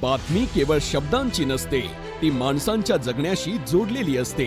बातमी केवळ शब्दांची नसते, ती माणसांच्या जगण्याशी जोडलेली असते।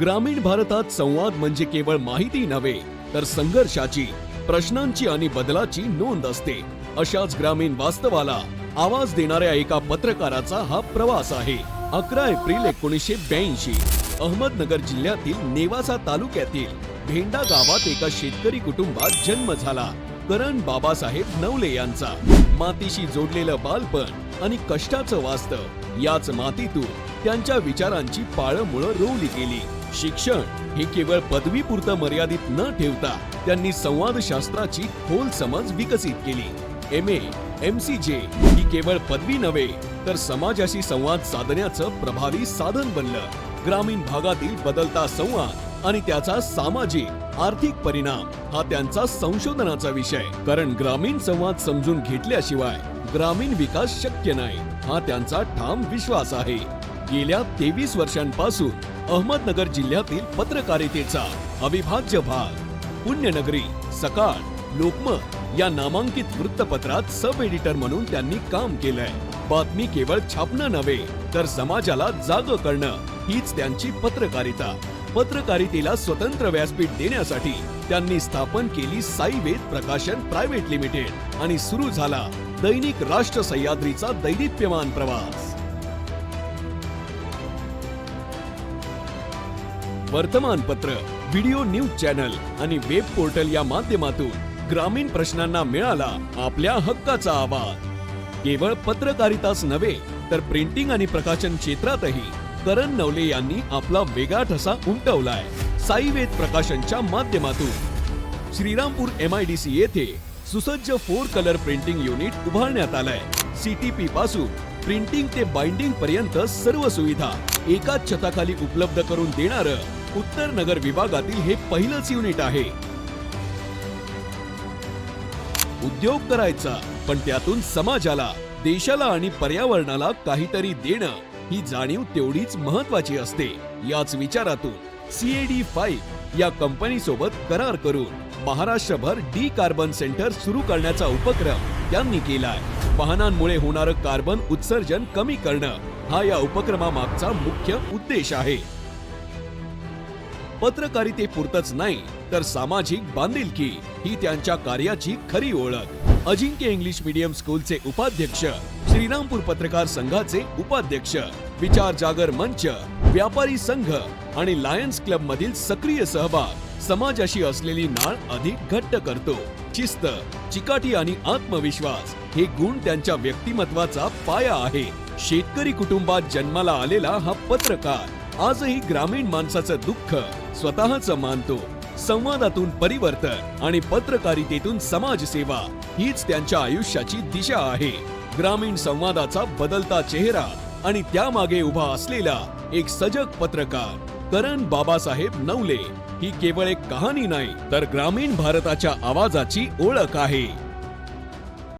ग्रामीण भारतात संवाद म्हणजे केवळ माहिती नव्हे, तर संघर्षाची, प्रश्नांची आणि बदलाची नोंद असते। अशाच ग्रामीण वास्तवाला आवाज देणाऱ्या एका पत्रकाराचा हा प्रवास आहे। 11 एप्रिल 1982 अहमदनगर जिल्ह्यातील नेवासा तालुक्यातील भेंडा गावात एका शेतकरी कुटुंबात जन्म झाला। करण बाबासाहेब नवले यांचा मातीशी जोडलेलं बालपण आणि कष्टाचं वास्तव, याच मातीतून त्यांच्या विचारांची पाळंमुळं रोवली गेली। शिक्षण हे केवळ पदवीपुरतं मर्यादित न ठेवता त्यांनी संवादशास्त्राची खोल समज विकसित केली। MA, MCJ ही केवळ पदवी नव्हे, तर समाजाशी संवाद साधण्याचं प्रभावी साधन बनलं। ग्रामीण भागातील बदलता संवाद आणि त्याचा सामाजिक आर्थिक परिणाम हा त्यांचा संशोधनाचा विषय। कारण ग्रामीण संवाद समजून घेतल्याशिवाय ग्रामीण विकास शक्य नाही, हा त्यांचा ठाम विश्वास आहे। गेल्या 23 वर्षांपासून अहमदनगर जिल्ह्यातील पत्रकारितेचा अविभाज्य भाग पुण्यनगरी, सकाळ, लोकमत या नामांकित वृत्तपत्रात सब एडिटर म्हणून त्यांनी काम केलंय। बातमी केवळ छापणं नव्हे, तर समाजाला जागं करणं हीच त्यांची पत्रकारिता। पत्रकारितेला स्वतंत्र व्यासपीठ देण्यासाठी त्यांनी स्थापन केली साई वेद प्रकाशन प्रायव्हेट लिमिटेड आणि सुरू झाला दैनिक राष्ट्र सह्याद्रीचा दैदिप्यमान प्रवास। वर्तमानपत्र, व्हिडिओ न्यूज चॅनल आणि वेब पोर्टल या माध्यमातून ग्रामीण प्रश्नांना मिळाला आपल्या हक्काचा आवाज। केवळ पत्रकारिताच नव्हे, तर प्रिंटिंग आणि प्रकाशन क्षेत्रातही करण नवले यांनी आपला वेगळा ठसा उमटवलाय। साई वेद प्रकाशनच्या माध्यमातून श्रीरामपूर MIDC येथे सुसज्ज 4 कलर प्रिंटिंग युनिट उभारण्यात आलंय। CTP पासून प्रिंटिंग ते बाइंडिंग पर्यंत सर्व सुविधा एकाच छताखाली उपलब्ध करून देणारं उत्तर नगर विभागातील हे पहिलंच युनिट आहे। उद्योग करायचा, पण त्यातून समाजाला, देशाला आणि पर्यावरणाला काहीतरी देणं ही जाणीव तेवढीच महत्वाची असते। याच विचारातून CAD5 या कंपनी सोबत करार करून महाराष्ट्रभर कार्बन सेंटर सुरू करण्याचा उपक्रम त्यांनी केलाय। वाहनांमुळे होणारं कार्बन उत्सर्जन कमी करणं हा या उपक्रमामागचा मुख्य उद्देश आहे। पत्रकारितेपुरतच नाही, तर सामाजिक बांधिलकी ही त्यांच्या कार्याची खरी ओळख। अजिंक्य इंग्लिश मीडियम स्कूलचे उपाध्यक्ष, श्रीरामपूर पत्रकार संघाचे उपाध्यक्ष, विचार जागर मंच, व्यापारी संघ आणि लायन्स क्लब मधील सक्रिय सहभाग समाजाशी असलेली नाळ अधिक घट्ट करतो। शिस्त, चिकाटी आणि आत्मविश्वास हे गुण त्यांच्या व्यक्तिमत्वाचा पाया आहे। शेतकरी कुटुंबात जन्माला आलेला हा पत्रकार आजही ग्रामीण माणसाचं दुःख स्वतःचं मानतो। संवादातून परिवर्तन आणि पत्रकारितेतून समाजसेवा हीच त्यांच्या आयुष्याची दिशा आहे। ग्रामीण संवादाचा बदलता चेहरा आणि त्यामागे उभा असलेला एक सजग पत्रकार करण बाबासाहेब नवले ही केवळ एक कहाणी नाही, तर ग्रामीण भारताच्या आवाजाची ओळख आहे।